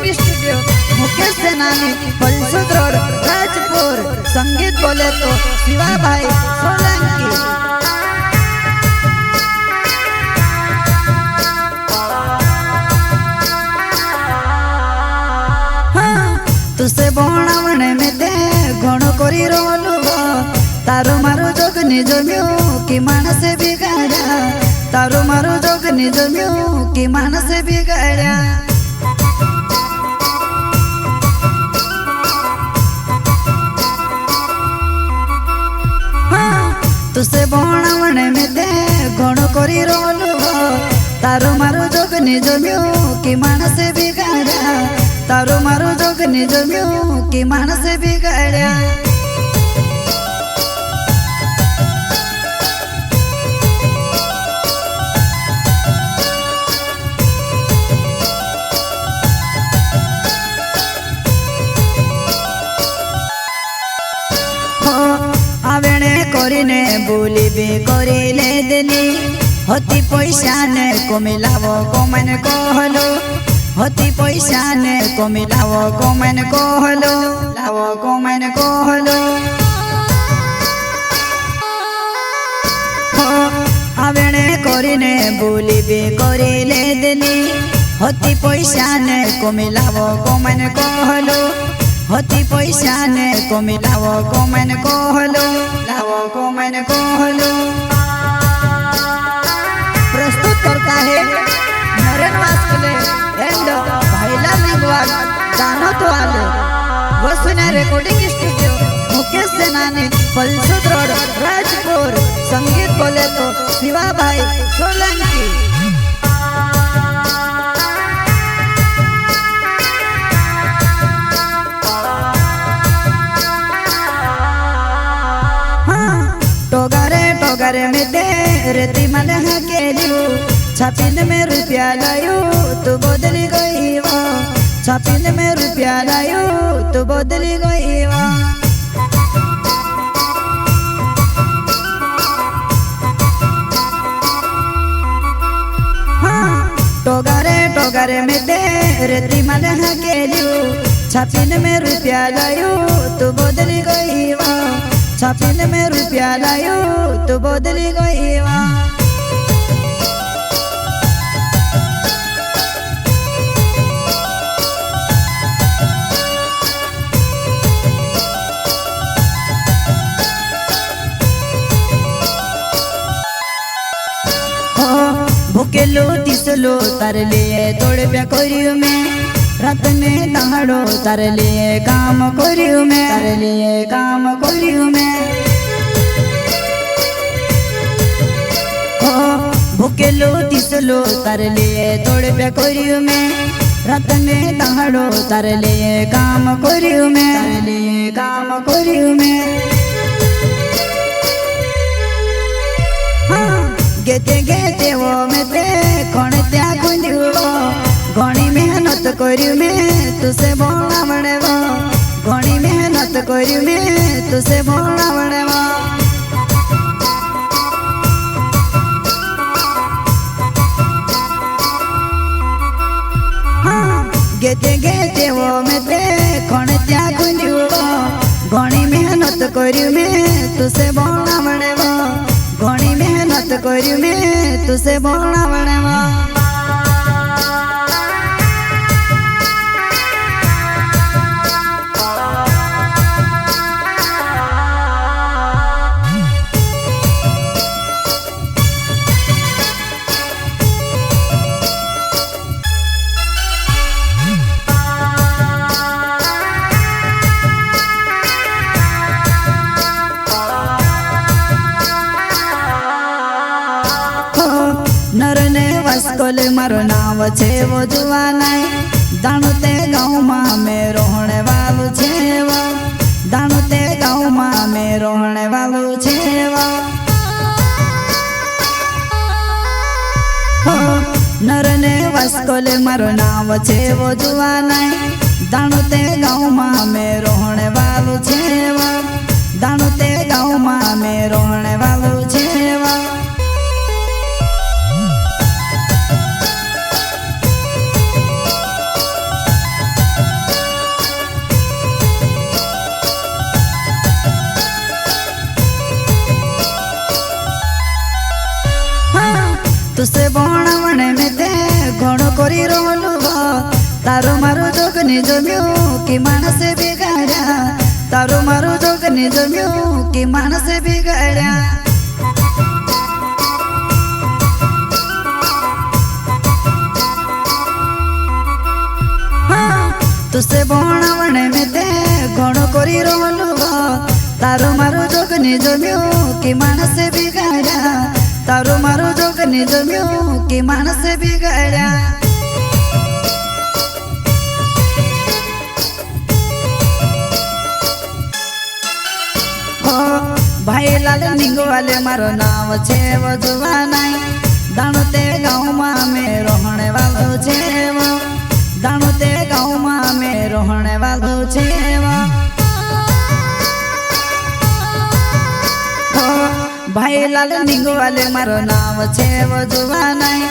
Recording studio Mukesh सेनानी Palsud road Rajpur. संगीत बोले तो शिवा भाई सोलंकी। तुसे बोणावणे में दे घणो करी रोलू तारो मारो जोग निज म्यू कि मानस बिगाड़ा। तारो मारो जोग निज म्यू कि मानस बिगाड़ा। तुसे बोणावणे में दे घणो करी रोलू तारो मारो जोग निज म्यू कि मानस बिगाड़ा। तारो मारो जोग निज म्यू कि मानस बिगाड़ा। आवेणे करीने बोली भी करिले देनी होती पैसा ने को मिलावो को मन कहलो। होती पैसा ने को मिलावो को मन कहलो। लावो को मन कहलो। आवेणे करीने बोली भी करिले देनी होती पैसा ने को मिलावो को मन कहलो। होती पैसा ने को मिलावो को मन कहलो। लावो को मन कहलो। प्रस्तुत करता है नरेन वास्कले एंड भाईलाल निगवाड दानो तो आले। वसुना रिकॉर्डिंग स्टूडियो मुकेश सेनानी पलसुद रोड राजपुर। संगीत बोले तो शिवा भाई सोलंकी। टोगरे में दे रेती मन के लियो छापिन में रुपया लायो तू बदली गई वो। छापिन में रुपया लायो तू बदली गई वो। टोगरे में दे रेती मन के लियो छापिन में रुपया लायो तू बदली गई वो। छापिन में रुपया लायो तो बदली गई वा। भूकेलो तिसलो तार लिए तोड़ प्या करियो में। रात में दहाड़ो तार लिए काम करियो में। तार लिए काम करियो में। भूकेलो तिसलो तार लिए तोड़ प्या करियो में। रात में दहाड़ो तार लिए काम करियो में। तार लिए काम करियो में। गेते गेते वो में ते कौन त्या खुंदियो। घणी मेहनत करियो में तुसे बोला बनेवा। घणी मेहनत करियो में तुसे बोला बनेवा। गेते गेते वो में ते कौन त्या खुंदियो। घणी मेहनत करियो में तुसे बोला बनेवा। घणी मेहनत करियो में तुसे बोला बनेवा। नरने वास्कोले मारो नाव छे वो जुवानाई। दाणुते गाँव मां में रोहणे वालू छे वो। दाणुते गाँव मां में रोहणे वालू छे वो। नरने वास्कोले मारो नाव छे वो जुवानाई। दाणुते गाँव मां में रोहणे वालू छे वो। दाणुते गाँव मां में रोहणे वालू छे वो। करी रोलू तारो मारो जोगनी जम्यो कि मानसे बिगाड्या तारो मारो जोगनी जम्यो कि मानसे बिगाड्या तुसे बोणावणे में ते घणो करी रोलू तारो मारो जोगनी जम्यो कि मानसे बिगाड्या तारो मारो जोगनी जम्यो कि मानसे बिगाड्या भाई लाल निंगवाले मारो नाम छे वजुवा नाई दाणते गाँव में रोहणे वालो छे दाणते गाँव में रोहणे वालो छे भाई लाल निंगवाले मारो नाम छे वजुवा नाई